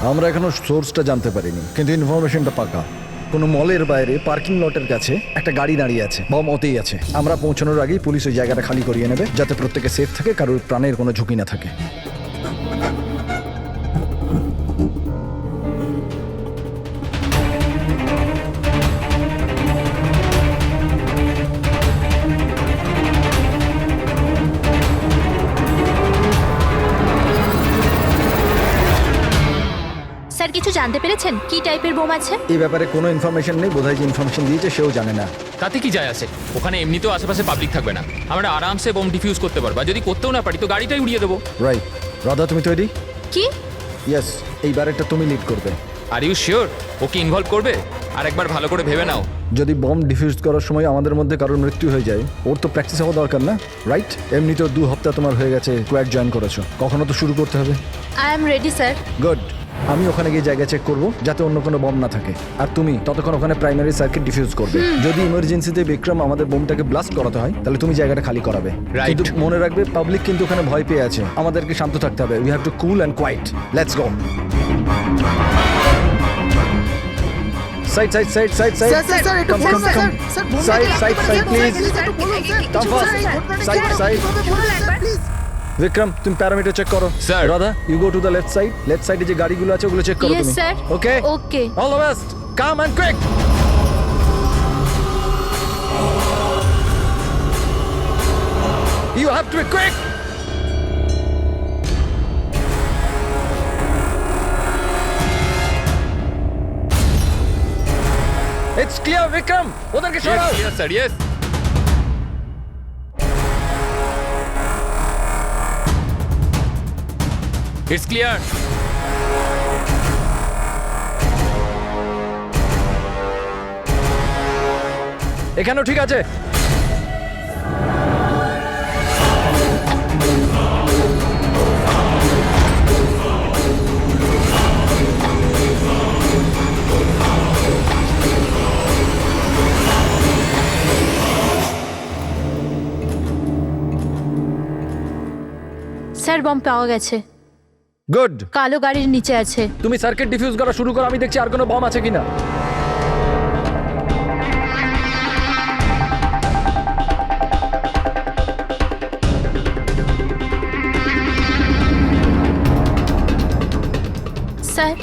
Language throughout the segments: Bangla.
আমরা এখনো সোর্সটা জানতে পারিনি, কিন্তু ইনফরমেশনটা পাকা। কোনো মলের বাইরে পার্কিং লটের কাছে একটা গাড়ি দাঁড়িয়ে আছে, বম ওতেই আছে। আমরা পৌঁছানোর আগেই পুলিশ ওই জায়গাটা খালি করিয়ে নেবে, যাতে প্রত্যেকে সেফ থাকে, কারোর প্রাণের কোনো ঝুঁকি না থাকে। স্যার কিছু জানতে পেরেছেন কি টাইপের বোম আছে? এই ব্যাপারে কোনো ইনফরমেশন নেই, বোধহয় যে ইনফরমেশন দিয়েছে সেও জানে না। তাতে কি যায় আসে? ওখানে এমনিতেও আশেপাশে পাবলিক থাকবে না, আমরা আরামসে বোম ডিফিউজ করতে পারবো। আর যদি করতেও না পারি তো গাড়িটাই উড়িয়ে দেবো। রাইট। রাধা, তুমি তৈরি? কি? ইয়েস, এই ব্যারেটটা তুমি লিড করবে। Are you sure okay involve করবে? আর একবার ভালো করে ভেবে নাও। যদি বম ডিফিউজ করার সময় আমাদের মধ্যে কারোর মৃত্যু হয়ে যায়, ওর তো প্র্যাকটিস হওয়া দরকার না, রাইট? এমনিতেও 2 সপ্তাহ তোমার হয়ে গেছে কোয়াড জয়েন করেছো, কখনো তো শুরু করতে হবে। I am ready sir. Good. আমি ওখানে গিয়ে জায়গা চেক করব যাতে অন্য কোনো বম না থাকে, আর তুমি ততক্ষণ ওখানে প্রাইমারি সার্কিট ডিফিউজ করবে। যদি ইমার্জেন্সিতে বিক্রম আমাদের বোমটাকে ব্লাস্ট করাতে হয়, তাহলে তুমি জায়গাটা খালি করাবে। Right. কিন্তু মনে রাখবে, পাবলিক কিন্তু ওখানে ভয় পেয়ে আছে, আমাদেরকে শান্ত থাকতে হবে। We have to cool and quiet. Let's go. Side side side side side sir একটু Come, বলুন come, স্যার। come. স্যার বলুন Side, একটু, side, side, please. একটু বলুন sir. Come fast. Side, side. Please. Vikram, তুমি প্যারামিটার চেক করো। Sir. Radha, you go to the left side. Left সাইডে যে গাড়িগুলো আছে ওগুলো চেক করো Yes, তুমি। sir. Okay Okay. All the best. Come and quick. You have to be quick. It's clear, Vikram. ওদেরকে সরাও। Yes, sir, yes. It's clear. এখানেও ঠিক আছে। স্যার বম পাওয়া গেছে, গুড। কালো গাড়ির নিচে আছে। তুমি সার্কিট ডিফিউজ করা শুরু করো, আমি দেখছি আর কোনো বম আছে কিনা। স্যার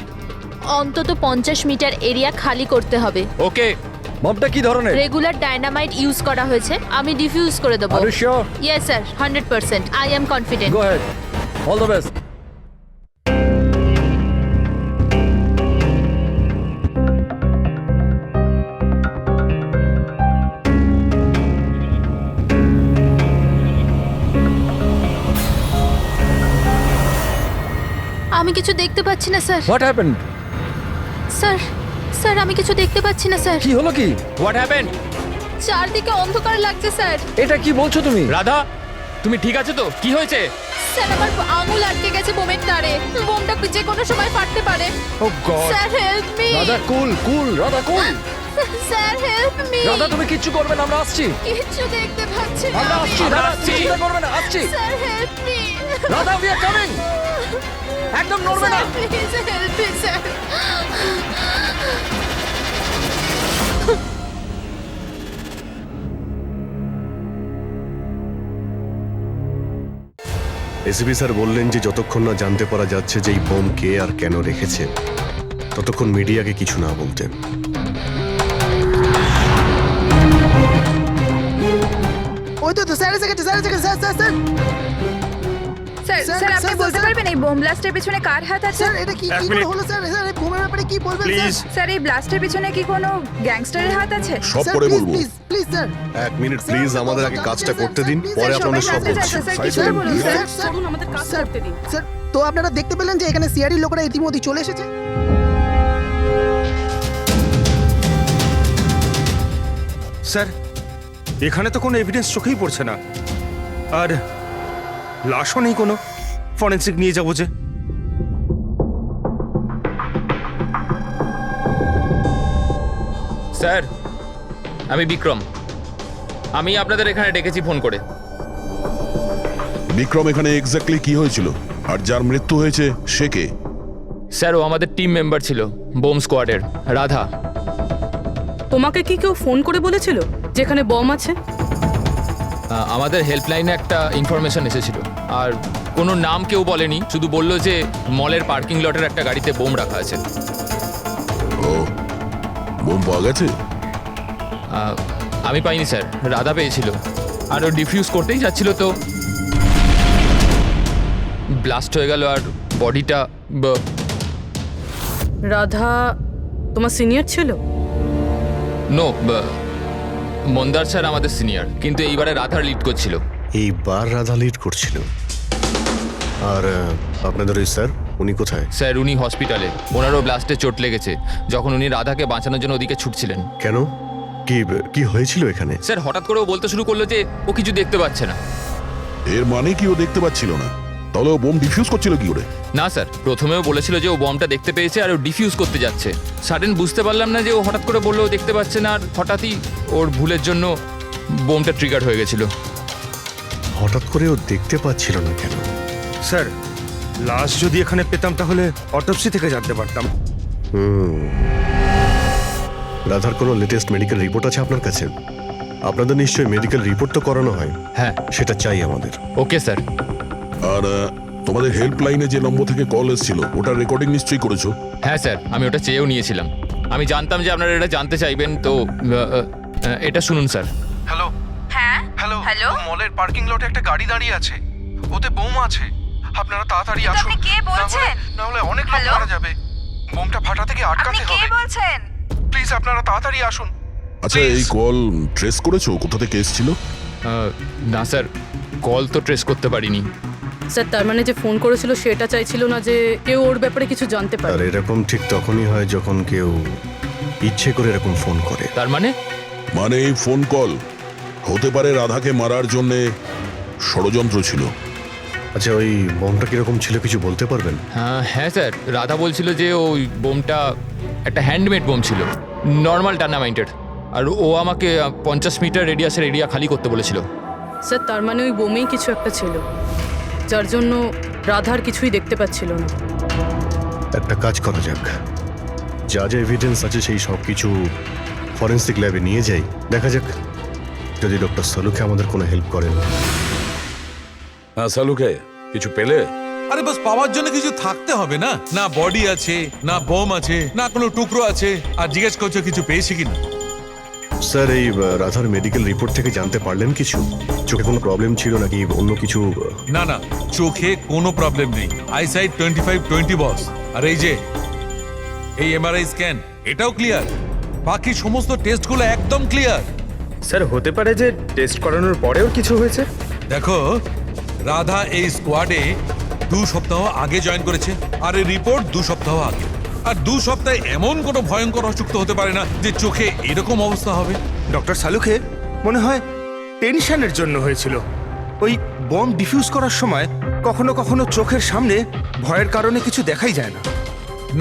অন্তত 50 মিটার এরিয়া খালি করতে হবে। Okay. বমটা কি ধরনের? রেগুলার ডায়নামাইট ইউজ করা হয়েছে, আমি ডিফিউজ করে দেবো। Are you sure? Yes sir, 100%। I am confident. Go ahead. All the best. আমি কিছু দেখতে পাচ্ছি না sir. What happened? Sir sir আমি কিছু দেখতে পাচ্ছি না স্যার। কি হলো কি? What happened? চারদিকে অন্ধকার লাগছে স্যার। এটা কি বলছো তুমি? রাধা, তুমি ঠিক আছো তো? কি হয়েছে? স্যার আমার আঙুল আটকে গেছে বোমের তারে, বোমটা যে কোনো সময় ফাটতে পারে। Oh God. Sir help me. Radha cool cool, Radha cool. Sir help me. Radha তুমি কিচ্ছু করবে না, আমরা আসছি। কিছু দেখতে পাচ্ছি না আমরা আমি। আসছি, রাধা তুমি চিন্তা করবে না, আসছি। Sir help me. Radha we are coming. একদম নড়বে না। Please help me sir. ACP sir বললেন যে যতক্ষণ না জানতে পারা যাচ্ছে যে এই বোম কে আর কেন রেখেছে, ততক্ষণ মিডিয়াকে কিছু না বলতে। ওই তো স্যার এসে গেছে, স্যার এসে গেছে, sir sir sir sir sir, sir আপনি স্যার, বলতে স্যার। পারবেন এই বোম ব্লাস্টের পিছনে কার হাত আছে? স্যার এটা কি কি করে হলো স্যার? স্যার এই বোমের ব্যাপারে কি বলবেন স্যার? স্যার এই ব্লাস্টের পিছনে কি কোনো গ্যাংস্টারের হাত আছে? সব স্যার, পরে প্লিজ, বলবো। Please please sir. এক মিনিট প্লিজ, আমাদের আগে কাজটা করতে দিন, পরে স্যার, আপনাদের সবাই সব কাজে বলছি। যাচ্ছে, স্যার, Side কিছু করুন, বলুন, please। স্যার। স্যার তো আপনারা দেখতে পেলেন যে এখানে সিআরডি লোকেরা ইতিমধ্যে চলে এসেছে। স্যার এখানে তো কোনো এভিডেন্স চোখেই পড়ছে না, আর লাশও নেই কোনো। ফরেন্সিক নিয়ে যাবো যে। স্যার, আমি বিক্রম। আমি আপনাদের এখানে ডেকেছি ফোন করে। বিক্রম, এখানে এক্স্যাক্টলি কি হয়েছিল আর যার মৃত্যু হয়েছে সে কে? স্যার ও আমাদের টিম মেম্বার ছিল বোম স্কোয়াডের, রাধা। তোমাকে কি কেউ ফোন করে বলেছিল যেখানে বম আছে? আমাদের হেল্পলাইনে একটা ইনফরমেশন এসেছিল, আর কোনো নাম কেউ বলেনি, শুধু বললো যে মলের পার্কিং লটের একটা গাড়িতে বোম রাখা আছে। ও, বোম পাওয়া গেছে? আমি পাইনি স্যার, রাধা পেয়েছিল, আর ও ডিফিউজ করতেই যাচ্ছিল তো ব্লাস্ট হয়ে গেল, আর বডিটা রাধা তোমার সিনিয়র ছিল? নো, মন্দার স্যার আমাদের সিনিয়র, কিন্তু এইবারে রাধার লিড করছিল। এইবার রাধা লিড করছিল। আর আপনাদের ওই স্যার, উনি কোথায়? স্যার উনি হসপিটালে, ওনারও ব্লাস্টে চোট লেগেছে যখন উনি রাধাকে বাঁচানোর জন্য ওদিকে ছুটছিলেন। কেন? কি কি হয়েছিল এখানে? স্যার হঠাৎ করে ও বলতে শুরু করলো যে ও কিছু দেখতে পাচ্ছে না। এর মানে কি ও দেখতে পাচ্ছিল না? তাহলে ও বোম ডিফিউজ করছিল কি করে? না স্যার, প্রথমেও বলেছিল যে ও বমটা দেখতে পেয়েছে আর ও ডিফিউজ করতে যাচ্ছে। সাডেন বুঝতে পারলাম না যে ও হঠাৎ করে বললো ও দেখতে পাচ্ছে না, আর হঠাৎই ওর ভুলের জন্য বোমটা ট্রিগার হয়ে গেছিল। হঠাৎ করে ও দেখতে পাচ্ছিল না কেন? স্যার, লাশ যদি এখানে পেতাম তাহলে অটোপসি থেকে জানতে পারতাম। রাধার কোনো লেটেস্ট মেডিকেল রিপোর্ট আছে আপনার কাছে? আপনাদের নিশ্চয়ই মেডিকেল রিপোর্ট তো করানো হয়। হ্যাঁ। সেটা চাই আমাদের। Okay sir. আর তোমাদের হেল্পলাইনে যে নম্বর থেকে কল এসেছিল ওটার রেকর্ডিং নিশ্চয়ই করেছো? হ্যাঁ স্যার, আমি ওটা চেয়েও নিয়েছিলাম। আমি জানতাম যে আপনারা এটা জানতে চাইবেন, তো এটা শুনুন স্যার। হ্যালো। হ্যাঁ হ্যালো। হ্যালো, মলের পার্কিং লটে একটা গাড়ি দাঁড়িয়ে আছে, ওতে বোম আছে। আপনারা তাড়াতাড়ি কিন্তু আসুন, আপনি কে বলছেন? না হলে অনেক লোক হ্যালো? মারা যাবে। বোমটা ফাটা থেকে আপনি আটকাতে কে হবে। বলছেন? প্লিজ আপনারা তাড়াতাড়ি আসুন। আচ্ছা, এই কল ট্রেস করেছো কোথা থেকে এসেছিল? না স্যার, কল তো ট্রেস করতে পারিনি। স্যার তার মানে যে ফোন করেছিল সেটা চাইছিল না যে কেউ ওর ব্যাপারে কিছু জানতে আর পারে। এরকম ঠিক তখনই হয় যখন কেউ ইচ্ছে করে এরকম ফোন করে। তার মানে? মানে এই ফোন কল হতে পারে রাধাকে মারার জন্য ষড়যন্ত্র ছিল। আচ্ছা, ওই বোমটা কিরকম ছিল কিছু বলতে পারবেন? হ্যাঁ স্যার, রাধা বলছিল যে ওই বোমটা একটা হ্যান্ডমেড বোম ছিল, নর্মাল ডায়নামাইটের, আর ও আমাকে 50 মিটার রেডিয়াসের এরিয়া খালি করতে বলেছিল। স্যার তার মানে ওই বোমেই কিছু একটা ছিল, যার জন্য রাধার কিছুই দেখতে পাচ্ছিল না। একটা কাজ করা যাক, যা যা এভিডেন্স আছে সেই সব কিছু ফরেন্সিক ল্যাবে নিয়ে যাই, দেখা যাক যদি ডক্টর সালুকে আমাদের কোনো হেল্প করেন। হ্যাঁ সালুকে, কিছু পেলে? আরে বাস পাওয়ার জন্য কিছু থাকতে হবে না? না বডি আছে, না বোম আছে, না কোনো টুকরো আছে, আর জিজ্ঞেস করছো কিছু পেয়েছি কিনা। স্যার, এই রাধার মেডিকেল রিপোর্ট থেকে জানতে পারলেন কিছু? চোখে কোনো প্রবলেম ছিল নাকি অন্য কিছু? না না, চোখে কোনো প্রবলেম নেই, আইসাইট 25/20 বস। আর এই যে এই এমআরআই স্ক্যান, এটাও ক্লিয়ার, বাকি সমস্ত টেস্টগুলো একদম ক্লিয়ার। স্যার, হতে পারে যে টেস্ট করানোর পরেও কিছু হয়েছে। দেখো, রাধা এই স্কোয়াডে 2 সপ্তাহ আগে জয়েন করেছে, আর এই রিপোর্ট 2 সপ্তাহ আগে। আর 2 সপ্তাহে এমন কোনো ভয়ঙ্কর অসুখ তো হতে পারে না যে চোখে এরকম অবস্থা হবে। ডক্টর সালুকে মনে হয় টেনশনের জন্য হয়েছিল। ওই বম ডিফিউজ করার সময় কখনো কখনো চোখের সামনে ভয়ের কারণে কিছু দেখাই যায় না।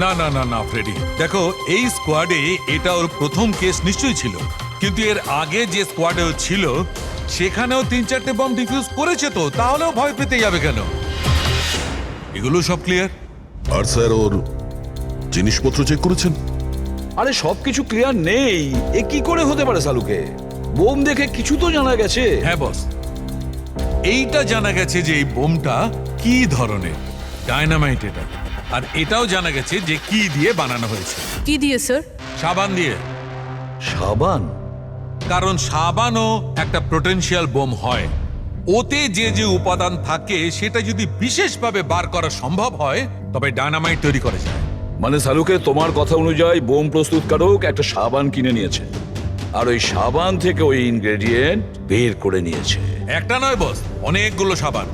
না না না না ফ্রেডি, দেখো এই স্কোয়াডে এটা ওর প্রথম কেস নিশ্চয়ই ছিল, কিন্তু এর আগে যে স্কোয়াডে ও ছিল সেখানেও 3-4টে বম ডিফিউজ করেছে, তো তাহলেও ভয় পেতে যাবে কেন? এগুলো সব ক্লিয়ার। আর স্যার, ওর জিনিসপত্র চেক করেছেন? আরে সবকিছু ক্লিয়ার নেই, এ কি করে হতে পারে সালুকে? বোম দেখে কিছু তো জানা গেছে। হ্যাঁ বস, এইটা জানা গেছে যে এই বোমটা কি ধরনের, ডায়নামাইট এটা। আর এটাও জানা গেছে যে কি দিয়ে বানানো হয়েছে। কি দিয়ে স্যার? সাবান দিয়ে। সাবান? কারণ সাবানও একটা পোটেনশিয়াল বোম হয়, ওতে যে যে উপাদান থাকে সেটা যদি বিশেষভাবে বার করা সম্ভব হয় তবে ডায়নামাইট তৈরি করা যায়। মানে সালুকে, তোমার কথা অনুযায়ী বোম প্রস্তুতকারক একটা সাবান কিনে নিয়েছে, আর ওই সাবান থেকে ওই ইনগ্রেডিয়েন্ট বের করে নিয়েছে। একটা নয় বস, অনেকগুলো সাবান।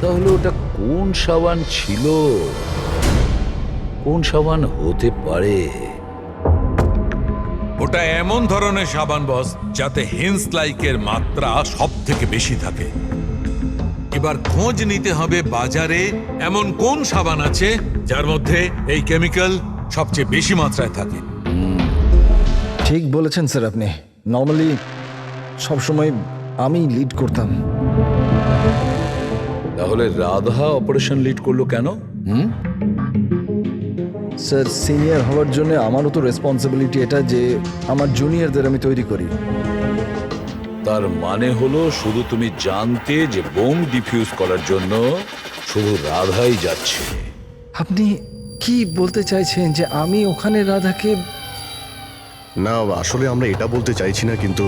তাহলে ওটা কোন সাবান ছিল? কোন সাবান হতে পারে? ওটা এমন ধরনের সাবান বস যাতে হিন্স লাইকের মাত্রা সব থেকে বেশি থাকে। এবার খোঁজ নিতে হবে বাজারে এমন কোন সাবান আছে যার মধ্যে এই কেমিক্যাল সবচেয়ে বেশি মাত্রায় থাকে। ঠিক বলেছেন স্যার আপনি। নর্মালি সবসময় আমি লিড করতাম। তাহলে রাধা অপারেশন লিড করলো কেন? স্যার সিনিয়র হওয়ার জন্য আমারও তো রেসপন্সিবিলিটি এটা যে আমার জুনিয়রদের আমি তৈরি করি। তার মানে হলো শুধু তুমি জানতে যে বোম ডিফিউজ করার জন্য শুধু রাধাই যাচ্ছে। আপনি কি বলতে চাইছেন যে আমি ওখানে রাধাকে? না, আসলে আমরা এটা বলতে চাইছি না, কিন্তু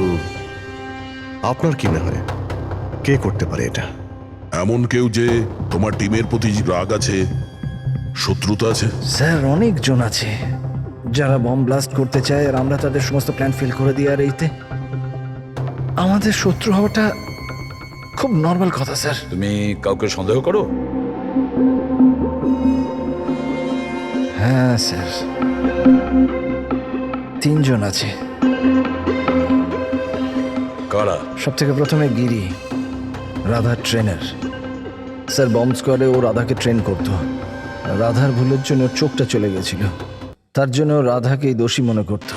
আপনার কি মনে হয় কে করতে পারে এটা? এমন কেউ যে তোমার টিমের প্রতি রাগ আছে, শত্রুতা আছে? স্যার অনেকজন আছে যারা বম ব্লাস্ট করতে চায়, আর আমরা তাদের সমস্ত প্ল্যান ফেল করে দিই। আর এইতে আমাদের শত্রু হওয়াটা খুব নর্মাল কথা স্যার। তুমি কাউকে সন্দেহ করো? হ্যাঁ স্যার, 3 জন আছে। কারা? সব থেকে প্রথমে গিরি, রাধার ট্রেনার। স্যার বম্ব স্কোয়াডে ও রাধাকে ট্রেন করতো। রাধার ভুলের জন্য ওর চোখটা চলে গেছিল, তার জন্য ও রাধাকেই দোষী মনে করত।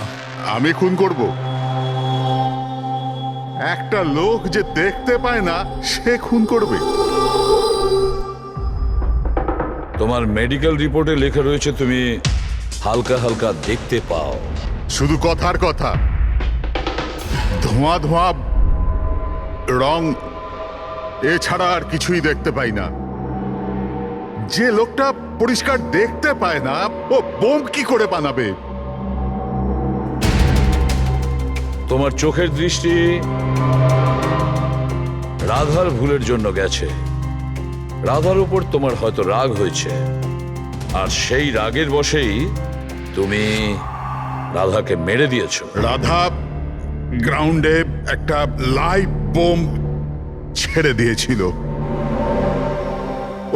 আমি খুন করব? একটা লোক যে দেখতে পায় না সে খুন করবে? তোমার মেডিকেল রিপোর্টে লেখা রয়েছে তুমি হালকা হালকা দেখতে পাও। শুধু কথার কথা, ধোঁয়া ধোঁয়া রং এছাড়া আর কিছুই দেখতে পাই না। যে লোকটা পরিষ্কার দেখতে পায় না ও বোম কি করে বানাবে? তোমার চোখের দৃষ্টি রাধার ভুলের জন্য গেছে। রাধার উপর তোমার হয়তো রাগ হয়েছে, আর সেই রাগের বশেই তুমি রাধাকে মেরে দিয়েছো। রাধা গ্রাউন্ডে একটা লাইভ বোম ছেড়ে দিয়েছিল।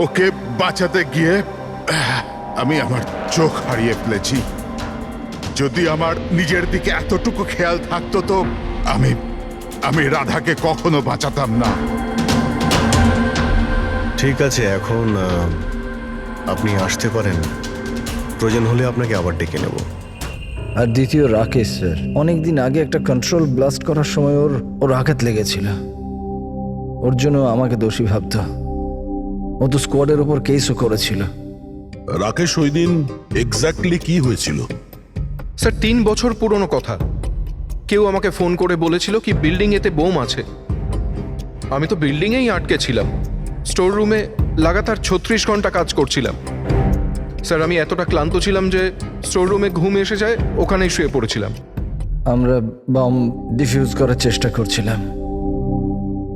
ওকে বাঁচাতে গিয়ে আমি আমার চোখ হারিয়ে ফেলেছি। যদি আমার নিজের দিকে এতটুকু খেয়াল থাকতো তো আমি রাধাকে কখনো বাঁচাতাম না। ঠিক আছে, এখন আপনি আসতে পারেন। প্রয়োজন হলে আপনাকে আবার ডেকে নেব। আর দ্বিতীয় রাকেশ স্যার, অনেকদিন আগে একটা কন্ট্রোল ব্লাস্ট করার সময় ওর আঘাত লেগেছিল, ওর জন্য আমাকে দোষী ভাবত। ও তো স্কোয়াডের উপর কেসও করেছিল। রাকেশ, ওই দিন এক্স্যাক্টলি কি হয়েছিল? স্যার 3 বছর পুরনো কথা। কেউ আমাকে ফোন করে বলেছিল কি বিল্ডিং এতে বোম আছে। আমি তো বিল্ডিংয়েই আটকে ছিলাম, স্টোর রুমে লাগাতার 36 ঘন্টা কাজ করছিলাম। স্যার আমি এতটা ক্লান্ত ছিলাম যে স্টোর রুমে ঘুম এসে যায়, ওখানেই শুয়ে পড়েছিলাম। আমরা বম ডিফিউজ করার চেষ্টা করছিলাম,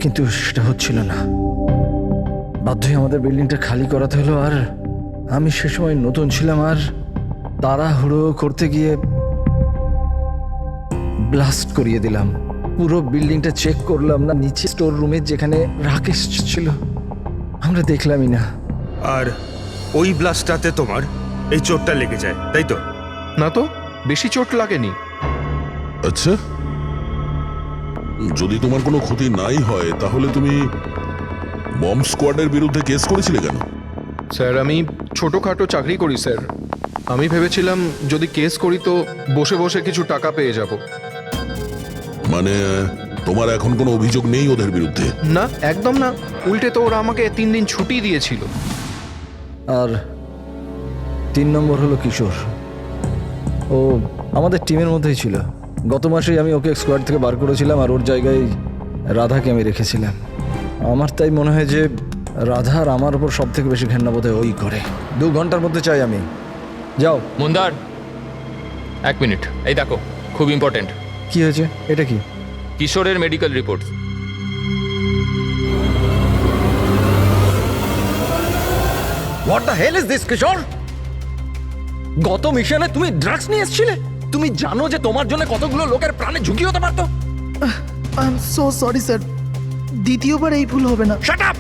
কিন্তু সেটা হচ্ছিল না। বাধ্যই আমাদের বিল্ডিংটা খালি করাতে হলো। আর আমি সে সময় নতুন ছিলাম, আর তাড়াহুড়ো করতে গিয়ে ব্লাস্ট করিয়ে দিলাম। পুরো বিল্ডিংটা চেক করলাম না, নিচে স্টোর রুমে যেখানে রাকেশ ছিল আমরা দেখলামই না। আর ওই ব্লাস্টটাতে তোমার এই চোটটা লেগে যায়, তাই তো? না তো, বেশি চোট লাগেনি। আচ্ছা, যদি তোমার কোনো ক্ষতি নাই হয় তাহলে তুমি বম্ব স্কোয়াডের বিরুদ্ধে কেস করেছিলে কেন? স্যার আমি ছোটোখাটো চাকরি করি স্যার। আমি ভেবেছিলাম যদি কেস করি তো বসে বসে কিছু টাকা পেয়ে যাব। মানে তোমার এখন কোনো অভিযোগ নেই ওদের বিরুদ্ধে? না, একদম না। উল্টে তো ওরা আমাকে 3 দিন ছুটি দিয়েছিল। আর 3 নম্বর হলো কিশোর, ও আমাদের টিমের মধ্যেই ছিল। গত মাসেই আমি ওকে স্কোয়াড থেকে বার করেছিলাম, আর ওর জায়গায় রাধাকে আমি রেখেছিলাম। আমার তাই মনে হয় যে রাধা আর আমার উপর সব থেকে বেশি ঘেন্না বোধ হয় ওই করে। 2 ঘন্টার মধ্যে চাই আমি। যাও। মন্দার, 1 মিনিট, এই দেখো, খুব ইম্পর্টেন্ট। কি হয়েছে? এটা কি? কিশোরের medical report. What the hell is this Kishore? গত মিশনে তুমি ড্রাগস নিয়ে এসেছিলে। তুমি জানো যে তোমার জন্য কতগুলো লোকের প্রাণে ঝুঁকি হতে পারতো। I am so sorry sir, দ্বিতীয়বার এই ভুল হবে না। Shut up!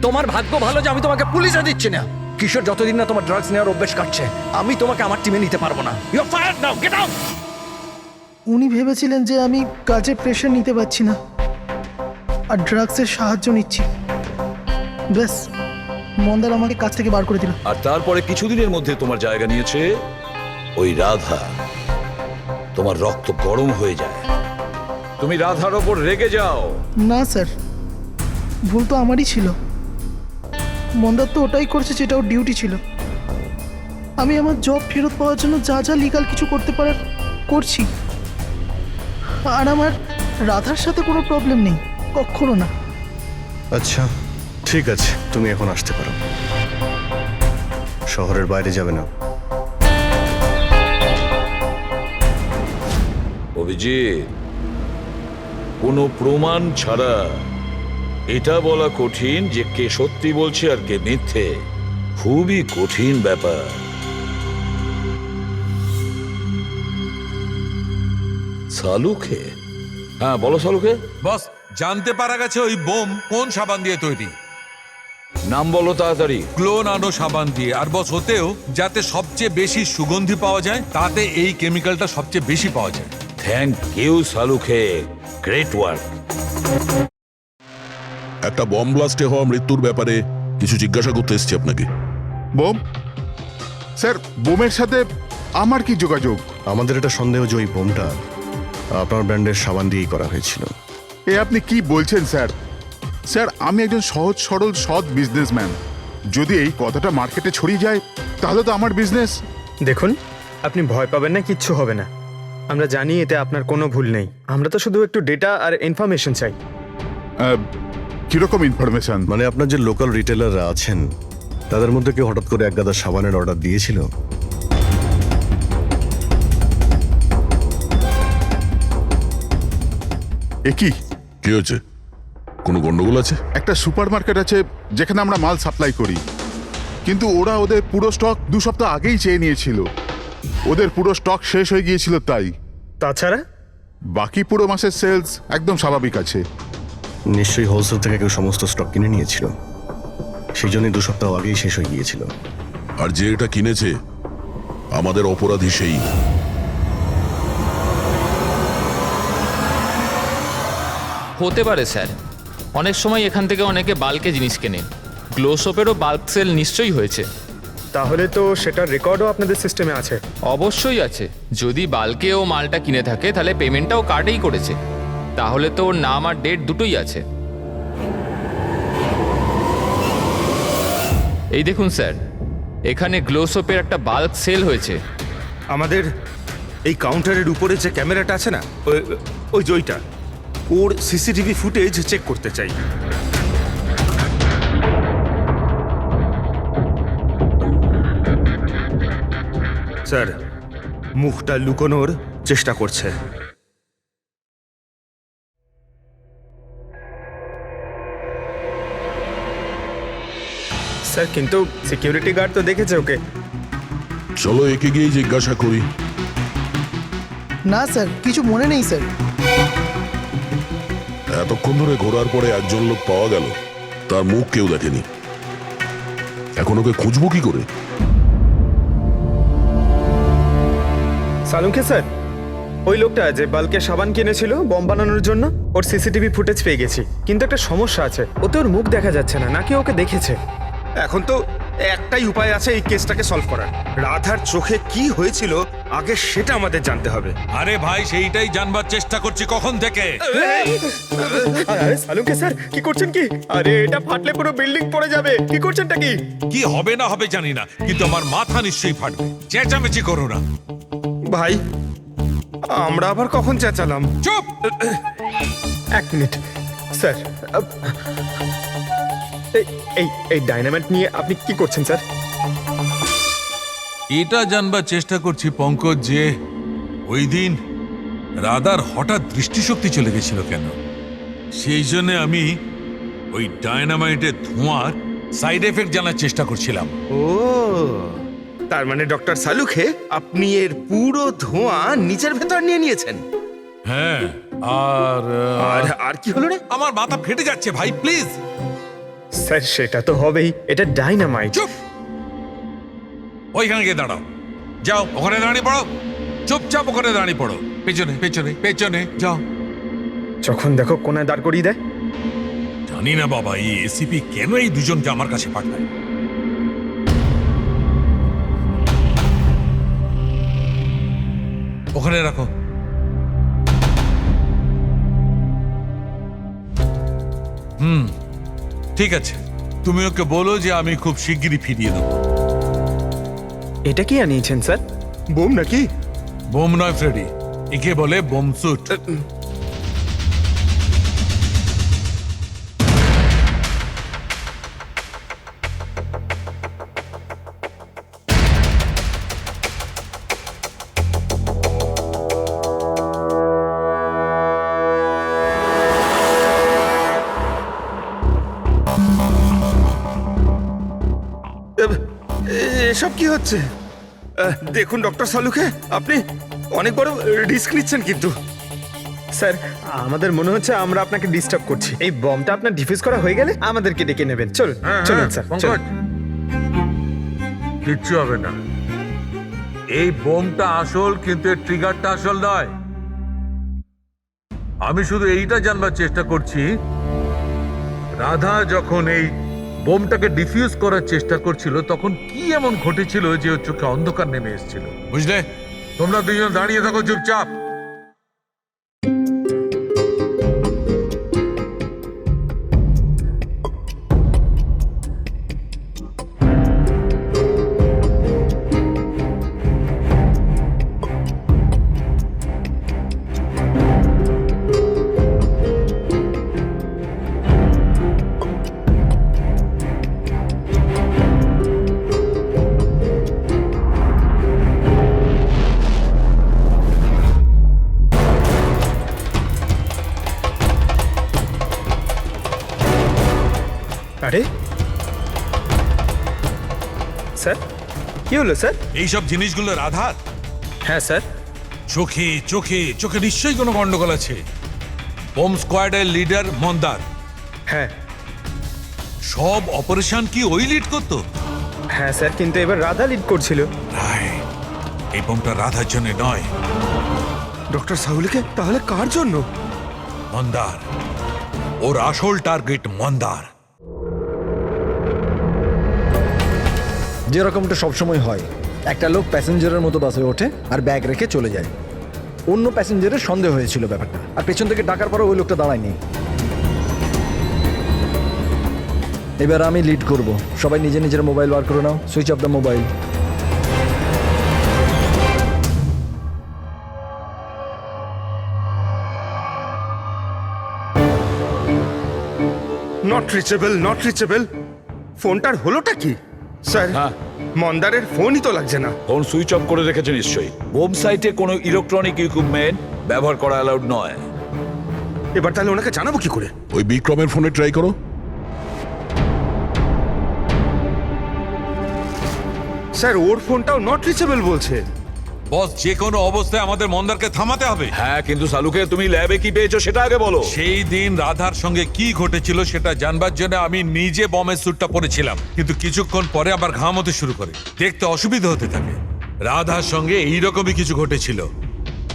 তোমার ভাগ্য ভালো যে আমি তোমাকে পুলিশে দিচ্ছি না। কিশোর যতদিন না তোমার ড্রাগস নেওয়ার অভ্যেস কাটছে, আমি তোমাকে আমার টিমে নিতে পারবো না। You are fired now, get out! উনি ভেবেছিলেন যে আমি কাজে প্রেশার নিতে পারছি না আর ড্রাগসের সাহায্য নিচ্ছি। ব্যাস, মন্দার আমাকে কাজ থেকে বার করে দিল। আর তারপরে কিছুদিনের মধ্যে তোমার জায়গা নিয়েছে ওই রাধা। তোমার রক্ত গরম হয়ে যায়, তুমি রাধার ওপর রেগে যাও। না স্যার, ভুল তো আমারই ছিল। মন্দার তো ওটাই করছে যেটা ওর ডিউটি ছিল। আমি আমার জব ফেরত পাওয়ার জন্য যা যা লিগাল কিছু করতে পারার করছি। আর আমার রাধার সাথে কোনো প্রবলেম নেই, কখনো না। আচ্ছা ঠিক আছে, তুমি এখন আসতে পারো। শহরের বাইরে যাবে না। অভিজিৎ, কোনো প্রমাণ ছাড়া এটা বলা কঠিন যে কে সত্যি বলছে আর কে মিথ্যে। খুবই কঠিন ব্যাপার। সালুকে? হ্যাঁ বলো সালুকে। বস, জানতে পারা গেছে ওই বোম কোন সাবান দিয়ে তৈরি। নাম বলো তাড়াতাড়ি। ক্লো নানো সাবান দিয়ে। আর বস, হতেও যাতে সবচেয়ে বেশি সুগন্ধি পাওয়া যায়, তাতে এই কেমিক্যালটা সবচেয়ে বেশি পাওয়া যায়। থ্যাংক ইউ সালুকে, গ্রেট ওয়ার্ক। একটা বম ব্লাস্টে হওয়া মৃত্যুর ব্যাপারে কিছু জিজ্ঞাসা করতে এসেছি আপনাকে। বোম? স্যার, বোমের সাথে আমার কি যোগাযোগ? আমাদের এটা সন্দেহ যে ওই বোমটা আপনার ব্র্যান্ডের সাবান দিয়েই করা হয়েছিল। এ আপনি কি বলছেন স্যার? স্যার, আমি একজন সহজ সরল সৎ বিজনেসম্যান। যদি এই কথাটা মার্কেটে ছড়িয়ে যায় তাহলে তো আমার বিজনেস। দেখুন, আপনি ভয় পাবেন না, কিচ্ছু হবে না। আমরা জানি এতে আপনার কোনো ভুল নেই। আমরা তো শুধু একটু ডেটা আর ইনফরমেশন চাই। কিরকম ইনফরমেশন? মানে আপনার যে লোকাল রিটেলাররা আছেন তাদের মধ্যে কেউ হঠাৎ করে এক গাদা সাবানের অর্ডার দিয়েছিল? এ কি? কি হয়েছে? কোনো গন্ডগোল আছে? একটা সুপারমার্কেট আছে যেখানে আমরা মাল সাপ্লাই করি, কিন্তু ওরা ওদের পুরো স্টক 2 সপ্তাহ আগেই চেয়ে নিয়েছিল। ওদের পুরো স্টক শেষ হয়ে গিয়েছিল তাই। তাছাড়া বাকি পুরো মাসের সেলস একদম স্বাভাবিক আছে। নিশ্চয়ই হোলসেল থেকে কেউ সমস্ত স্টক কিনে নিয়েছিল, সেই জন্যই 2 সপ্তাহ আগেই শেষ হয়ে গিয়েছিল। আর যে এটা কিনেছে আমাদের অপরাধী সেই। হতে পারে স্যার, অনেক সময় এখান থেকে অনেকে বাল্কে জিনিস কেনে। গ্লো সোপেরও বাল্ক সেল নিশ্চয়ই হয়েছে। তাহলে তো সেটার রেকর্ডও আপনাদের সিস্টেমে আছে। অবশ্যই আছে। যদি বাল্কে ও মালটা কিনে থাকে তাহলে পেমেন্টটাও কার্ডেই করেছে, তাহলে তো ওর নাম আর ডেট দুটোই আছে। এই দেখুন স্যার, এখানে গ্লো সোপের একটা বাল্ক সেল হয়েছে। আমাদের এই কাউন্টারের উপরে যে ক্যামেরাটা আছে না, ওই জয়টা, ওর সিসিটিভি ফুটেজ চেক করতে চাই। স্যার, মুখটা লুকোনোর চেষ্টা করছে। স্যার, কিন্তু সিকিউরিটি গার্ড তো দেখেছে ওকে। চলো একে গিয়ে জিজ্ঞাসা করি। না স্যার, কিছু মনে নেই স্যার। এতক্ষণ ধরে ঘোরার পরে একজন লোক পাওয়া গেল, তার মুখ কেউ দেখেনি। এখন ওকে খুঁজবো কি করে? সালুকে স্যার, ওই লোকটা যে বাল্কে সাবান কিনেছিল বম বানানোর জন্য, ওর সিসিটিভি ফুটেজ পেয়ে গেছি। কিন্তু একটা সমস্যা আছে, ওতে ওর মুখ দেখা যাচ্ছে না, নাকি ওকে দেখেছে। এখন তো একটাই উপায় আছে এই কেসটাকে সলভ করার। রাধার চোখে কি হয়েছিল আগে সেটা আমাদের জানতে হবে। আরে ভাই, সেইটাই জানবার চেষ্টা করছি কখন থেকে। আরে সালুকে স্যার, কি করছেন কি? আরে এটা ফাটলে পুরো বিল্ডিং পড়ে যাবে। কি করছেনটা কি? কি হবে না হবে জানি না, কিন্তু আমার মাথা নিশ্চয়ই ফাটবে। চেঁচামেচি করো না ভাই, আমরা আবার কখন চেঁচালাম? চুপ! 1 মিনিট স্যার। এই ডাইনামাইট নিয়ে আপনি কি করছেন স্যার? এটা জানবার চেষ্টা করছি পঙ্কজ, যে ওই দিন রাধার হঠাৎ দৃষ্টিশক্তি চলে গেছিল কেন। সেই জন্য আমি ওই ডায়নামাইটের ধোঁয়ার সাইড এফেক্ট জানার চেষ্টা করছিলাম। ও, তার মানে ডক্টর সালুখে আপনি এর পুরো ধোঁয়া নিজের ভেতর নিয়ে নিয়েছেন? হ্যাঁ। আর আর কি হলো রে? আমার মাথা ফেটে যাচ্ছে ভাই, প্লিজ। স্যার, সেটা তো হবেই, এটা ডাইনামাইট। চুপ! ওইখানে গিয়ে দাঁড়াও। যাও, ওখানে দাঁড়িয়ে পড়ো। চুপচাপ ওখানে দাঁড়িয়ে পড়ো। পেছনে পেছনে পেছনে যাও। যখন দেখো কোনায় দাঁড় করিয়ে দেয়। জানি না বাবা, এই এসিপি কেন এই দুজনকে আমার কাছে পাঠায়। ওখানে রাখো। ঠিক আছে, তুমি ওকে বলো যে আমি খুব শিগগিরই ফিরিয়ে দেবো। এটা কি আনিয়েছেন স্যার? বোম নাকি? বোম নয় ফ্রেডি, একে বলে বোম স্যুট। এসব কি হচ্ছে? দেখুন ডক্টর সালুকে, আপনি অনেক বড় রিস্ক নিচ্ছেন কিন্তু। স্যার, আমাদের মনে হচ্ছে আমরা আপনাকে ডিস্টার্ব করছি। এই বমটা আপনার ডিফিউজ করা হয়ে গেলে আমাদেরকে ডেকে নেবেন। চলুন চলুন স্যার, চলুন। কিচ্ছু হবে না। এই বোমটা আসল, কিন্তু এর ট্রিগারটা আসল নয়। আমি শুধু এইটা জানবার চেষ্টা করছি, রাধা যখন এই বোমটাকে ডিফিউজ করার চেষ্টা করছিল তখন কি এমন ঘটেছিল যে ওর চোখে অন্ধকার নেমে এসেছিল। বুঝলে? তোমরা দুজন দাঁড়িয়ে থাকো চুপচাপ। আরে স্যার, কি হলো স্যার? এইসব জিনিসগুলো রাধার? হ্যাঁ স্যার। চোখে চোখে চোখে নিশ্চয়ই কোনো গন্ডগোল আছে। বোম স্কোয়াডের লিডার মন্দার। হ্যাঁ সব অপারেশন কি ওই লিড করতো? হ্যাঁ স্যার, কিন্তু এবার রাধা লিড করছিল। রাইট, এই বোমটা রাধার জন্য নয়। ডক্টর সাউলিকে তাহলে কার জন্য? মন্দার। ওর আসল টার্গেট মন্দার। যেরকমটা সবসময় হয়, একটা লোক প্যাসেঞ্জারের মতো বাসে ওঠে আর ব্যাগ রেখে চলে যায়। অন্য প্যাসেঞ্জারের সন্দেহ হয়েছিল ব্যাপারটা, আর পেছন থেকে ডাকার পরে ওই লোকটা দাঁড়ায়নি। এবার আমি লিড করব। সবাই নিজে নিজের মোবাইল বার করে নাও। Switch off the mobile. Not reachable, not reachable. ফোনটার হলোটা কি? স্যার, মন্দারের ফোনই তো লাগছে না। ফোন সুইচ অফ করে রেখেছে নিশ্চয়ই। বোম সাইটে কোনো ইলেকট্রনিক ইকুইপমেন্ট ব্যবহার করা অ্যালাউড নয়। এবার তাহলে ওনাকে জানাবো কি করে? ওই বিক্রমের ফোনে ট্রাই করো। স্যার, ওর ফোনটাও নট রিচেবল বলছে। বস, যে কোনো অবস্থায় আমাদের মন্দারকে থামাতে হবে। হ্যাঁ, কিন্তু সালুকে তুমি ল্যাবে কি পেয়েছো সেটা আগে বলো। সেই দিন রাধার সঙ্গে কি ঘটেছিল সেটা জানবার জন্য আমি নিজে বমের স্যুটটা পরেছিলাম, কিন্তু কিছুক্ষণ পরে আবার ঘাম হতে শুরু করে, দেখতে অসুবিধা হতে থাকে। রাধার সঙ্গে এইরকমই কিছু ঘটেছিল।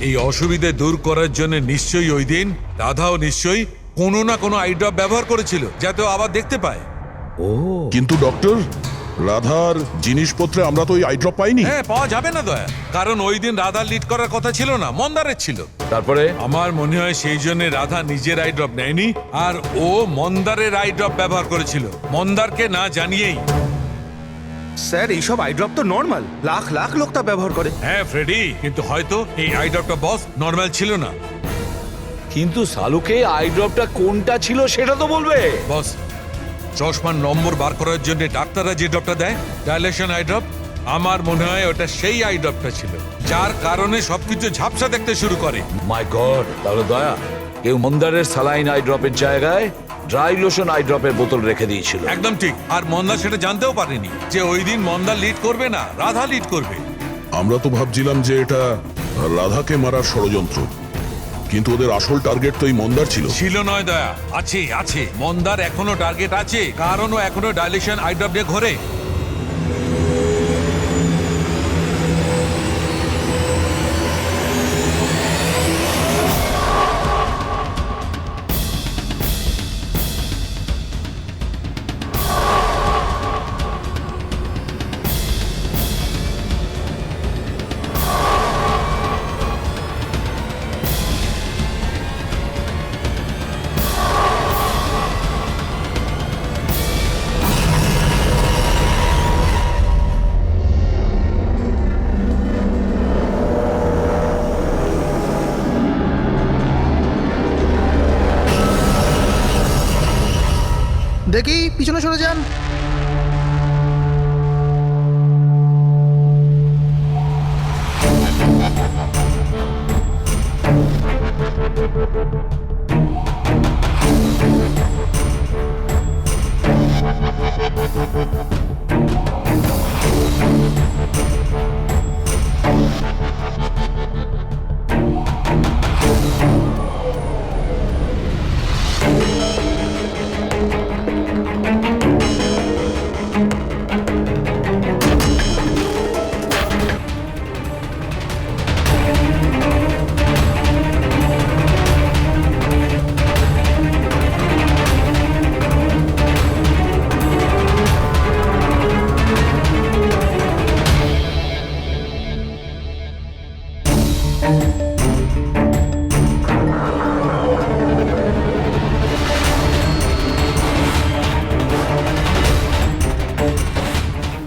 এই অসুবিধে দূর করার জন্য নিশ্চয়ই ওই দিন রাধাও নিশ্চয়ই কোনো না কোনো আই ড্রপ ব্যবহার করেছিল, যাতে ও আবার দেখতে পায়। কিন্তু ডক্টর, রাধার জিনিসপত্রে আমরা তো ওই আই ড্রপ পাইনি। হ্যাঁ, পাওয়া যাবে না দয়া, কারণ ওই দিন রাধার লিড করার কথা ছিল না, মন্দারের ছিল। তারপরে আমার মনে হয় সেই জন্য রাধা নিজের আই ড্রপ নেয়নি, আর ও মন্দারের আই ড্রপ ব্যবহার করেছিল, মন্দারকে না জানিয়েই। স্যার, এইসব আই ড্রপ তো নর্মাল, লাখ লাখ লোক তা ব্যবহার করে। হ্যাঁ ফ্রেডি, কিন্তু হয়তো এই আই ড্রপটা বস নর্মাল ছিল না। কিন্তু সালুকে আই ড্রপটা কোনটা ছিল সেটা তো বলবে। বস, চশমার নম্বর বার করার জন্য ডাক্তাররা যে ড্রপটা দেয়, ডাইলেশন আই ড্রপ, আমার মনে হয় ওটা সেই আই ড্রপটা ছিল, যার কারণে সবকিছু ঝাপসা দেখতে শুরু করে। মাই গড, তাহলে দয়া কেউ মন্দারের সালাইন আই ড্রপের জায়গায় ড্রাই লোশন আই ড্রপের বোতল রেখে দিয়েছিল। একদম ঠিক, আর মন্দার সেটা জানতেও পারেনি যে ওই দিন মন্দার লিড করবে না, রাধা লিড করবে। আমরা তো ভাবছিলাম যে এটা রাধাকে মারার ষড়যন্ত্র, কিন্তু ওদের আসল টার্গেট তো এই মন্দার ছিল। ছিল নয় দয়া, আছে আছে, মন্দার এখনো টার্গেট আছে, কারণ ও এখনো ডাইলেশন আই ড্রপ দিয়ে ঘোরে।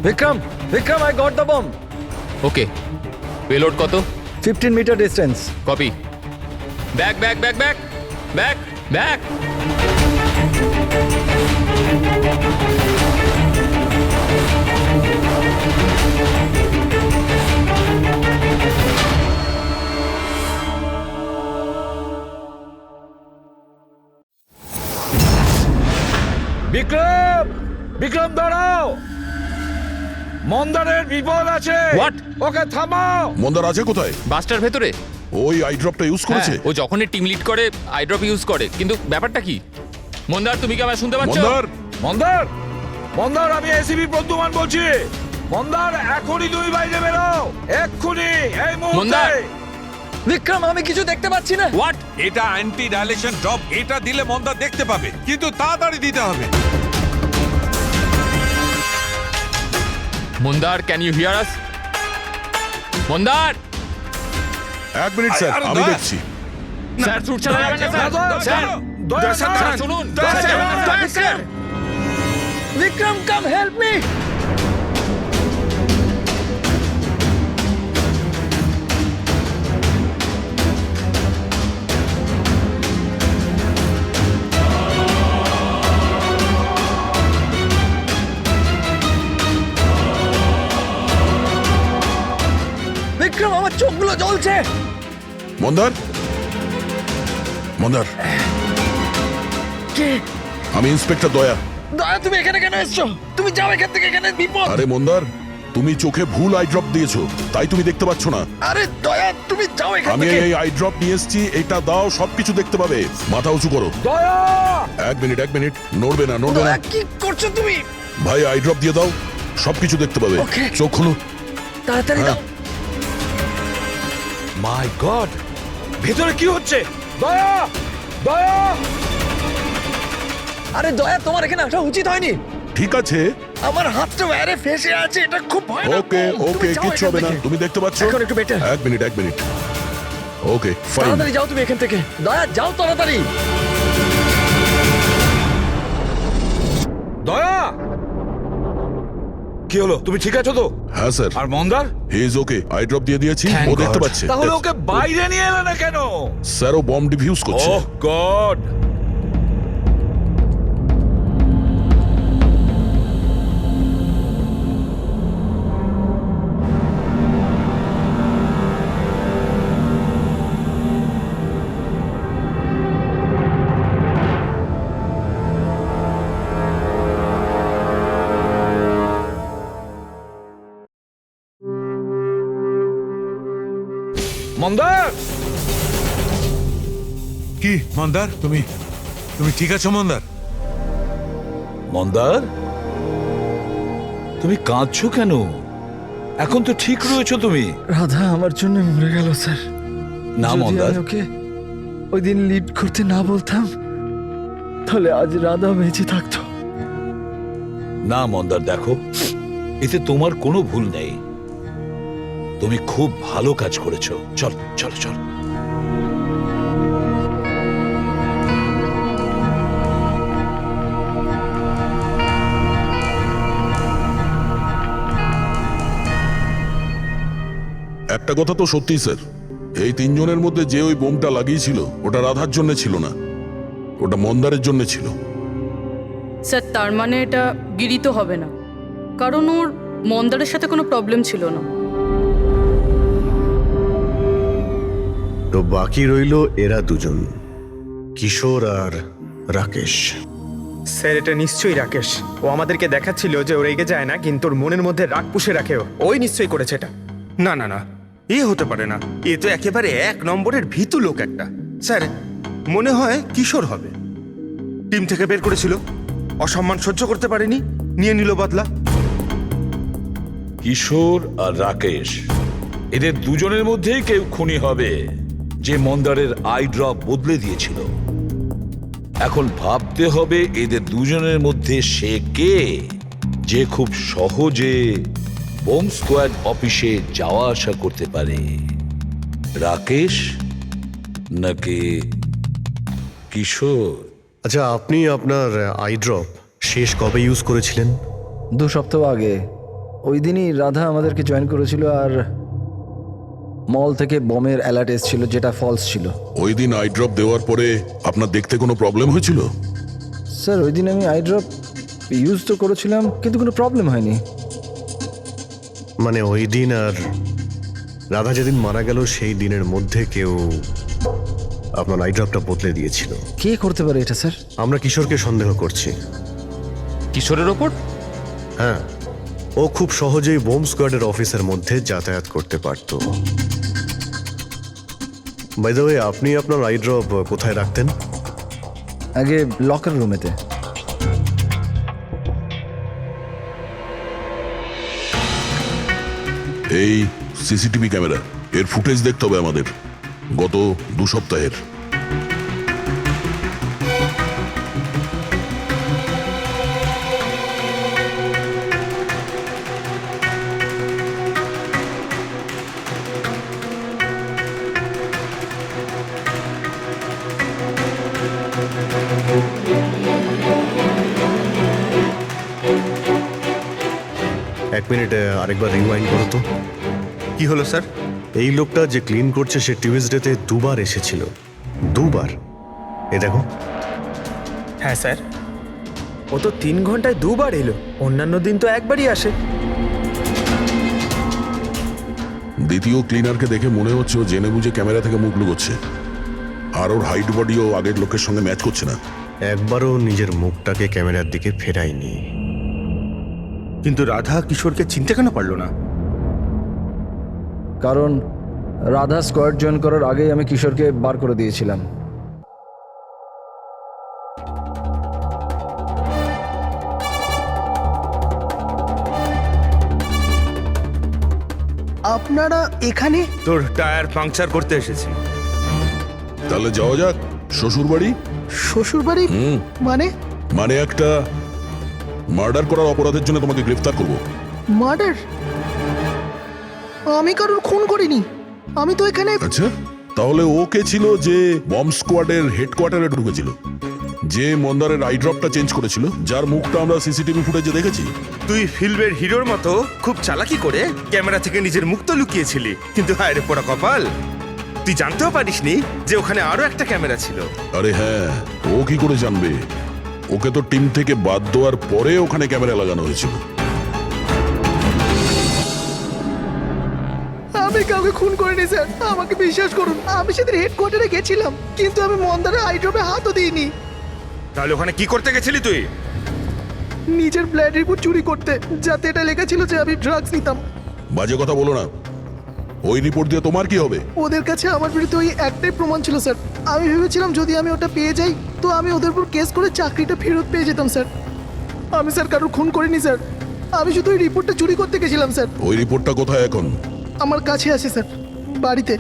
Vikram, Vikram, I got the bomb. Okay, payload কত? 15 meter distance. Copy. Back back back back back back. Vikram, Vikram দাঁড়াও, মন্দারের বিপদ আছে। What? ওকে থামাও। মন্দার আছে কোথায়? বাসটার ভেতরে। ওই আই ড্রপটা ইউজ করেছে? হ্যাঁ, ও যখনই টিম লিড করে আই ড্রপ ইউজ করে, কিন্তু ব্যাপারটা কি? মন্দার, তুমি কি আমায় শুনতে পাচ্ছ? মন্দার, মন্দার, মন্দার, আমি এসিপি প্রদ্যুমান বলছি। মন্দার, এখনই তুমি বাইরে বেরো, এক্ষুনি, এই মুহূর্তে। মন্দার! বিক্রম, আমি কিছু দেখতে পাচ্ছি না। হোয়াট? এটা অ্যান্টি ডাইলেশন ড্রপ, এটা দিলে মন্দা দেখতে পাবে, কিন্তু তাড়াতাড়ি দিতে হবে। মন্দার, ক্যান ইউ হিয়ার আস? মন্দার! 1 মিনিট স্যার, আরে আমি দয়া। দেখছি। স্যার, শুট চালা যাবে না স্যার। স্যার, স্যার, শুনুন। স্যার, বিক্রম, কাম হেল্প মি। বিক্রম, আমার চোখগুলো জ্বলছে। মন্দার, মন্দার, কে? আমি ইন্সপেক্টর দয়া। দয়া, তুমি এখানে কেন এসছো? তুমি যাও এখান থেকে, এখানে বিপদ। আরে মন্দার, তুমি চোখে ভুল আই ড্রপ দিয়েছো, তাই তুমি দেখতে পাচ্ছ না। আরে দয়া, তুমি যাও এখান আমি থেকে। এই আই ড্রপ নিয়ে এসেছি, এটা দাও, সবকিছু দেখতে পাবে। মাথা উঁচু করো। দয়া! 1 মিনিট, 1 মিনিট, নড়বে না, নড়বে না। দয়া, কি করছো তুমি? ভাই, আই ড্রপ দিয়ে দাও, সবকিছু দেখতে পাবে। Okay. চোখ খুলো। তাড়াতাড়ি দাও। মাই গড, ভেতরে কি হচ্ছে? দয়া! দয়া! আরে দয়া, তোমার এখানে আসা উচিত হয়নি। ঠিক আছে, আমার হাতটা ওয়ারে ফেসে আছে, এটা খুব ভয়ানক। ওকে ওকে, কিচ্ছু হবে না, তুমি দেখতে পাচ্ছ? এখন একটু better। 1 minute, 1 minute. Okay, fine. তাড়াতাড়ি যাও তুমি এখান থেকে। দয়া, যাও তাড়াতাড়ি। দয়া! কি হলো, তুমি ঠিক আছো তো? হ্যাঁ স্যার, আর মন্দার? He is okay. I drop দিয়ে দিয়েছি, ও দেখতে পাচ্ছে। তাহলে ওকে বাইরে নিয়ে এলে না কেন? স্যার, ও বম ডিফিউজ করছে। ওহ গড! মন্দার! কি মন্দার, তুমি তুমি ঠিক আছো মন্দার? মন্দার, তুমি কাঁদছো কেন? এখন তো ঠিক রয়েছো তুমি। রাধা আমার জন্য মরে গেল স্যার। না যদি মন্দার, আমি ওকে ওই দিন লিড করতে না বলতাম, তাহলে আজ রাধা বেঁচে থাকতো। না মন্দার, দেখো, এতে তোমার কোনো ভুল নেই। তুমি খুব ভালো কাজ করেছো। চল চল চল। একটা কথা তো সত্যি স্যার, এই 3 জনের মধ্যে যে ওই বোমটা লাগিয়েছিল, ওটা রাধার জন্য ছিল না, ওটা মন্দারের জন্য ছিল। স্যার, তার মানে এটা গিরিত হবে না, কারণ ওর মন্দারের সাথে কোনো প্রবলেম ছিল না। তো বাকি রইল এরা দুজন, কিশোর আর রাকেশ। স্যার, এটা নিশ্চয়ই রাকেশ। ও আমাদেরকে দেখাচ্ছিল যে ও রেগে যায় না, কিন্তু ওর মনের মধ্যে রাগ পুষে রাখে। ওই নিশ্চয়ই করেছে এটা। না না না, এ হতে পারে না। এ তো একেবারে 1 নম্বরের ভীতু লোক একটা। স্যার, মনে হয় কিশোর হবে। টিম থেকে বের করেছিল, অসম্মান সহ্য করতে পারেনি, নিয়ে নিল বদলা। কিশোর আর রাকেশ, এদের দুজনের মধ্যেই কেউ খুনি হবে, যে মন্দারের আই ড্রপ বদলে দিয়েছিল। এখন ভাবতে হবে এদের দুজনের মধ্যে সে কে, যে খুব সহজে বোম স্কোয়াড অফিসে যাওয়া আসা করতে পারে। রাকেশ নাকি কিশোর? আচ্ছা, আপনি আপনার আই ড্রপ শেষ কবে ইউজ করেছিলেন? 2 সপ্তাহ আগে, ওই দিনই রাধা আমাদেরকে জয়েন করেছিল আর মল থেকে বমের অ্যালার্ট এসেছিল যেটা ফলস ছিল। ওই দিন আই ড্রপ দেওয়ার পরে আপনার দেখতে কোনো প্রবলেম হয়েছিল? স্যার ওই দিন আমি আই ড্রপ ইউজ তো করেছিলাম কিন্তু কোনো প্রবলেম হয়নি। মানে ওই দিন আর রাধা যেদিন মারা গেল সেই দিনের মধ্যে কেউ আপনার আই ড্রপটা বদলে দিয়েছিল। কে করতে পারে এটা স্যার? আমরা কিশোরকে সন্দেহ করছি। কিশোরের ওপর? হ্যাঁ, ও খুব সহজেই বোম স্কোয়াডের অফিসের মধ্যে যাতায়াত করতে পারত। বাই দ্য ওয়ে, আপনি আপনার আই ড্রপ কোথায় রাখতেন? আগে লকার রুমেতে। এই সিসিটিভি ক্যামেরা, এর ফুটেজ দেখতে হবে আমাদের গত 2 সপ্তাহের। এক মিনিট, আরেকবার রিওয়াইন্ড করো তো। কি হলো স্যার? এই লোকটা যে ক্লিন করছে সে টিউজডেতে 2 বার এসেছিল। 2 বার। এ দেখো। হ্যাঁ স্যার, ও তো 3 ঘন্টায় 2 বার এলো, অন্যান্য দিন তো একবারই আসে। দ্বিতীয় ক্লিনারকে দেখে মনে হচ্ছে ও জেনে বুঝে ক্যামেরা থেকে মুখ লুকোচ্ছে, আর ওর হাইট বডিও আগের লোকের সঙ্গে ম্যাচ করছে না। একবারও নিজের মুখটাকে ক্যামেরার দিকে ফেরায়নি। কিন্তু রাধা কিশোরকে চিনতে কেন পারলো না? কারণ রাধা স্কোয়াড জয়েন করার আগেই আমি কিশোরকে বার করে দিয়েছিলাম। আপনারা এখানে? তোর টায়ার পাংচার করতে এসেছি। তাহলে যাওয়া যাক শ্বশুর বাড়ি। শ্বশুর বাড়ি? মানে? মানে একটা মার্ডার করার অপরাধের জন্য তোমাকে গ্রেফতার করব। মার্ডার? আমি কারোর খুন করিনি, আমি তো এখানে। আচ্ছা, তাহলে ও কে ছিল যে বম স্কোয়াডের হেডকোয়ার্টারে ঢুকেছিল, যে মন্দারের আই ড্রপটা চেঞ্জ করেছিল, যার মুখটা আমরা সিসিটিভি ফুটেজে দেখেছি? তুই ফিল্মের হিরোর মতো খুব চালাকি করে ক্যামেরা থেকে নিজের মুখ তো লুকিয়েছিলি, কিন্তু হায় রে পোড়া কপাল, তুই জানতেও পারিসনি যে ওখানে আরো একটা ক্যামেরা ছিল। আরে হ্যাঁ, ও কি করে জানবে? ওকে তো টিম থেকে বাদ দেওয়ার পরে ওখানে ক্যামেরা লাগানো হয়েছিল। আমি কাউকে খুন করিনি স্যার, আমাকে বিশ্বাস করুন। আমি সেদিন হেডকোয়ার্টারে গেছিলাম, কিন্তু আমি মন্দারের আই ড্রপে হাতও দিইনি। তাহলে ওখানে কি করতে গেছিলি তুই? নিজের ব্লাড রিপোর্ট চুরি করতে, যাতে এটা লেখা ছিল যে আমি ড্রাগস নিতাম। বাজে কথা বলো না। ওই রিপোর্ট দিয়ে তোমার কি হবে? ওদের কাছে আমার বিরুদ্ধে ওই একটাই প্রমাণ ছিল স্যার। আমি ভেবেছিলাম যদি আমি ওটা পেয়ে যাই তো আমি ওদের উপর কেস করে চাকরিটা ফেরত পেয়ে যেতাম স্যার। আমি স্যার কারোর খুন করিনি স্যার, আমি শুধু ওই রিপোর্টটা চুরি করতে গেছিলাম স্যার। ওই রিপোর্টটা কোথায় এখন? আমার কাছে আছে স্যার, বাড়িতে।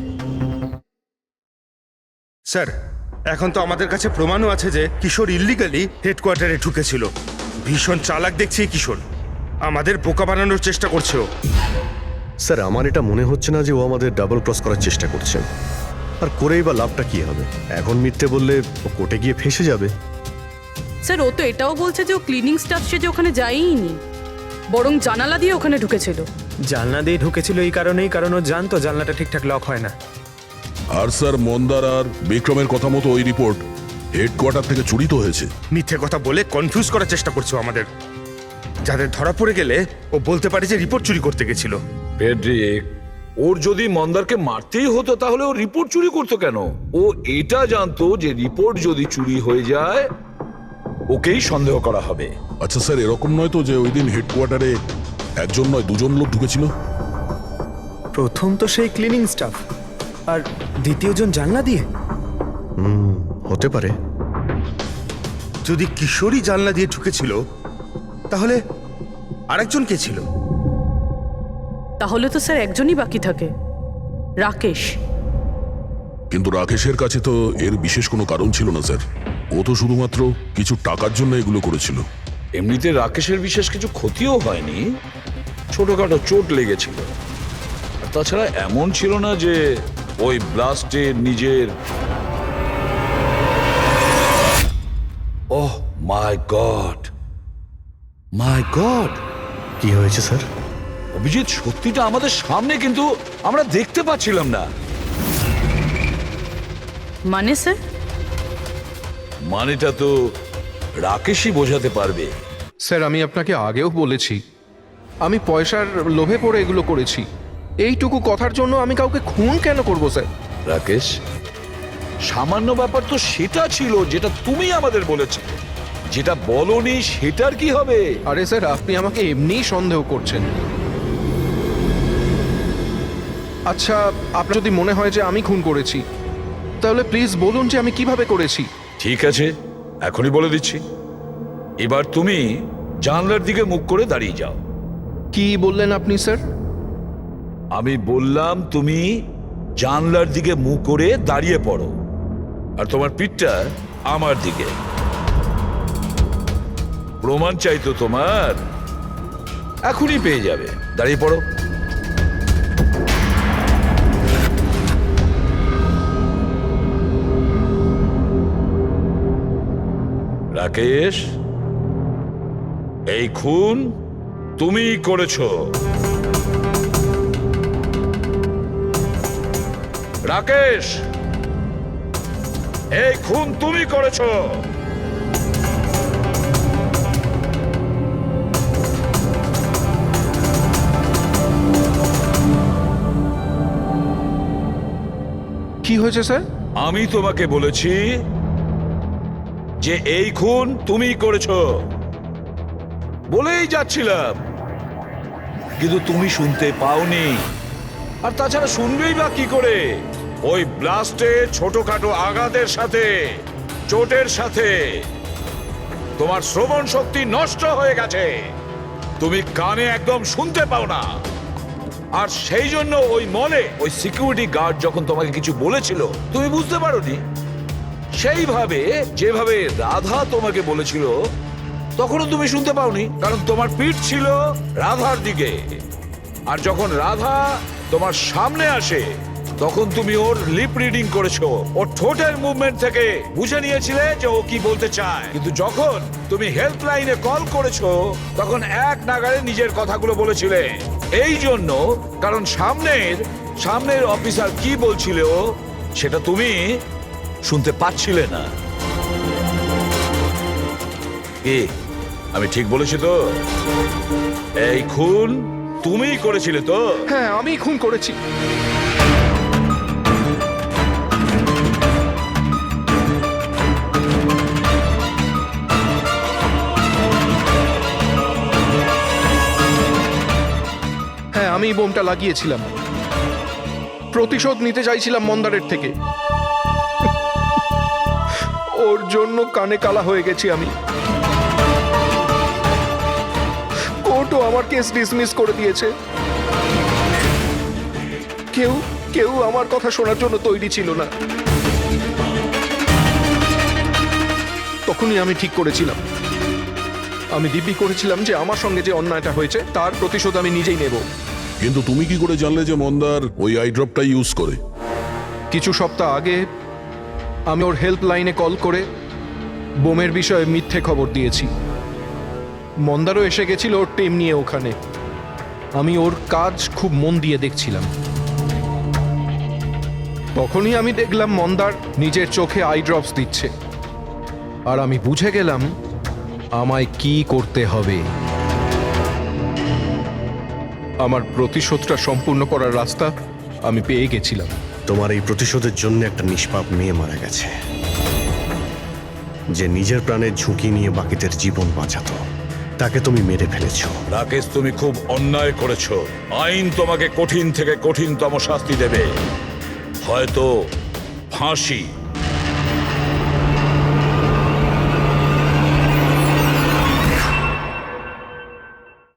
স্যার, এখন তো আমাদের কাছে প্রমাণও আছে যে কিশোর ইল্লিগালি হেডকোয়ার্টারে ঢুকেছিল। ভীষণ চালাক দেখছি এই কিশোর, আমাদের বোকা বানানোর চেষ্টা করছে ও। স্যার, আমার এটা মনে হচ্ছে না যে ও আমাদের ডাবল ক্রস করার চেষ্টা করছে। আর করেই বা লাভটা কি হবে? এখন মিথ্যে বললে ও কোর্টে গিয়ে ফেঁসে যাবে। স্যার, ও তো এটাও বলছে যে ও ক্লিনিং স্টাফ সে যে ওখানে যায়ইনি, বরং জানালা দিয়ে ওখানে ঢুকেছিল। জানলা দিয়ে ঢুকেছিল এই কারণেই, কারণ ও জানতো জানলাটা ঠিকঠাক লক হয় না। আর স্যার, মন্দার আর বিক্রমের কথা মতো ওই রিপোর্ট হেডকোয়ার্টার থেকে চুরি তো হয়েছে। মিথ্যে কথা বলে কনফিউজ করার চেষ্টা করছো আমাদের, যাদের ধরা পড়ে গেলে ও বলতে পারে যে রিপোর্ট চুরি করতে গেছিল। ফেডরিক, ওর যদি মন্দারকে মারতেই হতো তাহলে ও রিপোর্ট চুরি করতো কেন? ও এটা জানতো যে রিপোর্ট যদি চুরি হয়ে যায় ওকেই সন্দেহ করা হবে। আচ্ছা স্যার, এরকম নয় তো যে ওই দিন হেডকোয়ার্টারে একজন নয় 2জন লোক ঢুকেছিল? প্রথম তো সেই ক্লিনিং স্টাফ, আর দ্বিতীয়জন জানলা দিয়ে। হতে পারে। যদি কিশোরী জানলা দিয়ে ঢুকেছিল তাহলে আরেকজন কে ছিল? তাহলে তো স্যার একজনই বাকি থাকে, রাকেশ। কিন্তু রাকেশের কাছে তো এর বিশেষ কোনো কারণ ছিল না স্যার। ও তো শুধুমাত্র কিছু টাকার জন্য এগুলো করেছিল। এমনিতে রাকেশের বিশেষ কিছু ক্ষতিও হয়নি, ছোটখাটো চোট লেগেছিল। আর তাছাড়া এমন ছিল না যে ওই ব্লাস্টে নিজের। ওহ মাই গড, মাই গড! কি হয়েছে স্যার? অভিজিৎ, সত্যিটা আমাদের সামনে, কিন্তু আমরা দেখতে পাচ্ছিলাম না। মানে স্যার? মানেটা তো রাকেশই বোঝাতে পারবে। স্যার, আমি আপনাকে আগেও বলেছি আমি পয়সার লোভে পড়ে এগুলো করেছি। এইটুকু কথার জন্য আমি কাউকে খুন কেন করব স্যার? রাকেশ, সামান্য ব্যাপার তো সেটা ছিল যেটা তুমি আমাদের বলেছিলে, যেটা বলনি সেটার কি হবে? আরে স্যার, আপনি আমাকে এমনিই সন্দেহ করছেন। আচ্ছা, আপনার যদি মনে হয় যে আমি খুন করেছি, তাহলে প্লিজ বলুন যে আমি কিভাবে করেছি। ঠিক আছে, এখনই বলে দিচ্ছি। এবার তুমি জানলার দিকে মুখ করে দাঁড়িয়ে যাও। কি বললেন আপনি স্যার? আমি বললাম তুমি জানলার দিকে মুখ করে দাঁড়িয়ে পড়ো, আর তোমার পিঠটা আমার দিকে। প্রমাণ চাই তো তোমার, এখনই পেয়ে যাবে। দাঁড়িয়ে পড়ো। রাকেশ, এই খুন তুমিই করেছো। রাকেশ, এই খুন তুমি করেছো। কি হয়েছে স্যার? আমি তোমাকে বলেছি যে এই খুন তুমি করেছো, বলেই যাচ্ছিলাম, কিন্তু তুমি শুনতে পাওনি। আর তাছাড়া শুনবেই বা কি করে? ওই ব্লাস্টে ছোটখাটো আঘাতের সাথে, চোটের সাথে তোমার শ্রবণ শক্তি নষ্ট হয়ে গেছে। তুমি কানে একদম শুনতে পাও না। আর সেই জন্য ওই মলে ওই সিকিউরিটি গার্ড যখন তোমাকে কিছু বলেছিল, তুমি বুঝতে পারোনি। সেইভাবে যেভাবে রাধা তোমাকে বলেছিল, তখনও তুমি শুনতে পাওনি, কারণ তোমার পিঠ ছিল রাধার দিকে। আর যখন রাধা তোমার সামনে আসে, তখন তুমি ওর লিপ রিডিং করেছো, ওর ঠোঁটের মুভমেন্ট থেকে বুঝে নিয়েছিলে যে ও কি বলতে চায়। কিন্তু যখন তুমি হেল্পলাইনে কল করেছো, তখন এক নাগাড়ে নিজের কথাগুলো বলেছিলে। এই জন্য, কারণ সামনের অফিসার কি বলছিল সেটা তুমি শুনতে পাচ্ছিলে না। কি আমি ঠিক বলেছি তো? এই খুন তুমিই করেছিলে তো? হ্যাঁ, আমি খুন করেছি। হ্যাঁ, আমি বোমটা লাগিয়েছিলাম। প্রতিশোধ নিতে চাইছিলাম মন্দারের থেকে। ওর জন্য কানে কালা হয়ে গেছি আমি। কোর্টও আমার কেস ডিসমিস করে দিয়েছে। কেউ আমার কথা শোনার জন্য তৈরি ছিল না। তখনই আমি ঠিক করেছিলাম, আমি দিব্যি করেছিলাম যে আমার সঙ্গে যে অন্যায়টা হয়েছে তার প্রতিশোধ আমি নিজেই নেব। কিন্তু তুমি কি করে জানলে যে মন্দার ওই আই ড্রপটা ইউজ করে? কিছু সপ্তাহ আগে আমি ওর হেল্পলাইনে কল করে বোমের বিষয়ে মিথ্যে খবর দিয়েছি। মন্দারও এসে গেছিল ওর টিম নিয়ে ওখানে। আমি ওর কাজ খুব মন দিয়ে দেখছিলাম। তখনই আমি দেখলাম মন্দার নিজের চোখে আই ড্রপস দিচ্ছে, আর আমি বুঝে গেলাম আমায় কি করতে হবে। আমার প্রতিশোধটা সম্পূর্ণ করার রাস্তা আমি পেয়ে গেছিলাম। তোমার এই প্রতিশোধের জন্য একটা নিষ্পাপ মেয়ে মারা গেছে, যে নিজের প্রাণের ঝুঁকি নিয়ে বাকিদের জীবন বাঁচাতো। তাকে তুমি মেরে ফেলেছো। রাকেশ, তুমি খুব অন্যায় করেছো। আইন তোমাকে কঠিন থেকে কঠিনতম শাস্তি দেবে, হয়তো ফাঁসি।